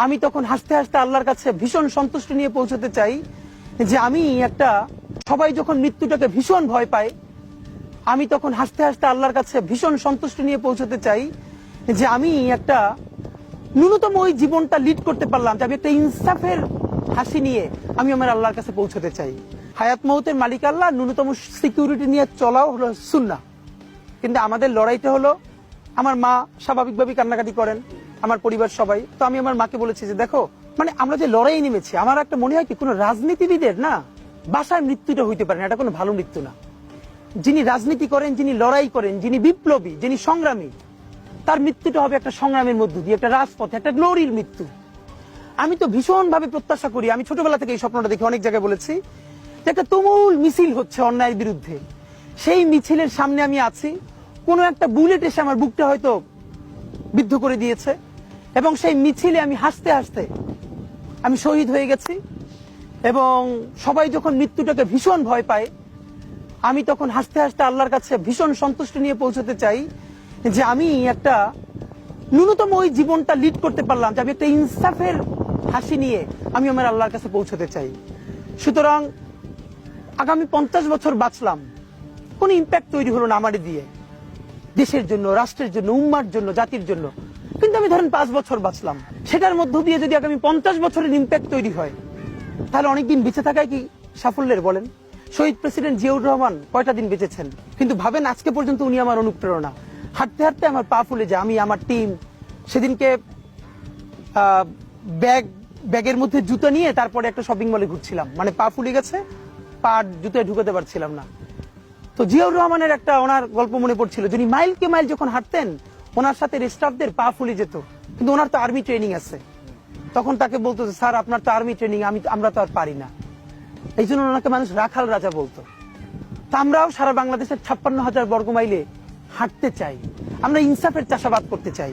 আমি তখন হাসতে হাসতে আল্লাহর কাছে ভীষণ সন্তুষ্টি নিয়ে পৌঁছতে চাই যে আমি একটা, সবাই যখন মৃত্যুটাকে ভীষণ ভয় পায়, আমি তখন হাসতে হাসতে আল্লাহর কাছে ভীষণ সন্তুষ্টি নিয়ে পৌঁছতে চাই যে আমি একটা ন্যূনতম ওই জীবনটা লিড করতে পারলাম, যে আমি একটা ইনসাফের হাসি নিয়ে আমি আমার আল্লাহর কাছে পৌঁছতে চাই। হায়াত মৌতের মালিক আল্লাহ, ন্যূনতম সিকিউরিটি নিয়ে চলাও হলো সুন্নাহ। কিন্তু আমাদের লড়াইটা হলো, আমার মা স্বাভাবিকভাবেই কান্নাকাটি করেন, আমার পরিবার সবাই। তো আমি আমার মাকে বলেছি যে দেখো, মানে আমরা যে লড়াই নেমেছি, আমার একটা মনে হয় কি, কোনো রাজনীতিবিদের না বাসায় মৃত্যুটা হইতে পারে না, এটা কোনো ভালো মৃত্যু না। যিনি রাজনীতি করেন, যিনি লড়াই করেন, যিনি বিপ্লবী, যিনি সংগ্রামী, তার মৃত্যুটা হবে একটা সংগ্রামের মধ্য দিয়ে, একটা রাজপথে, একটা গ্লোরির মৃত্যু। আমি তো ভীষণ ভাবে প্রত্যাশা করি, আমি ছোটবেলা থেকে এই স্বপ্নটা দেখে অনেক জায়গায় বলেছি, যে একটা তুমুল মিছিল হচ্ছে অন্যায়ের বিরুদ্ধে, সেই মিছিলের সামনে আমি আছি, কোনো একটা বুলেট এসে আমার বুকটা হয়তো বিদ্ধ করে দিয়েছে, এবং সেই মিছিলে আমি হাসতে হাসতে আমি শহীদ হয়ে গেছি। এবং সবাই যখন মৃত্যুটাকে ভীষণ ভয় পায়, আমি তখন হাসতে হাসতে আল্লাহর কাছে ভীষণ সন্তুষ্টি নিয়ে পৌঁছতে চাই যে আমি একটা ন্যূনতম ওই জীবনটা লিড করতে পারলাম, যে আমি একটা ইনসাফের হাসি নিয়ে আমি আমার আল্লাহর কাছে পৌঁছতে চাই। সুতরাং আগামী 50 বছর বাঁচলাম, কোনো ইম্প্যাক্ট তৈরি হলো না আমারে দিয়ে, দেশের জন্য, রাষ্ট্রের জন্য, উম্মার জন্য, জাতির জন্য। কিন্তু আমি ধরেন 5 বছর বাঁচলাম, সেটার মধ্য দিয়ে যদি আগামী 50 বছরের ইম্প্যাক্ট তৈরি হয়, তাহলে অনেকদিন বেঁচে থাকায় কি সাফল্যের বলেন? শহীদ প্রেসিডেন্ট জিয়াউর রহমান কয়টা দিন বেঁচেছেন, কিন্তু ভাবেন আজকে পর্যন্ত উনি আমার অনুপ্রেরণা। হাঁটতে হাঁটতে আমার পা ফুলে যায়, আমি, আমার টিম সেদিনকে ব্যাগের মধ্যে জুতো নিয়ে তারপরে একটা শপিং মলে ঘুরছিলাম, মানে পা ফুলে গেছে, পা জুতোয় ঢুকাতে পারছিলাম না। তো জিয়াউর রহমানের একটা ওনার গল্প মনে পড়ছিল, যিনি মাইলকে মাইল যখন হাঁটতেন, ওনার সাথে স্টাফদের পা ফুলে যেত, কিন্তু ওনার তো আর্মি ট্রেনিং আছে। তখন তাকে বলতো, স্যার আপনার তো আর্মি ট্রেনিং, আমরা তো আর পারি না। এই জন্য ওনাকে মানুষ রাখাল রাজা বলতো। তা আমরাও সারা বাংলাদেশের 56,000 বর্গ মাইলে হাঁটতে চাই, আমরা ইনসাফের চাষাবাদ করতে চাই।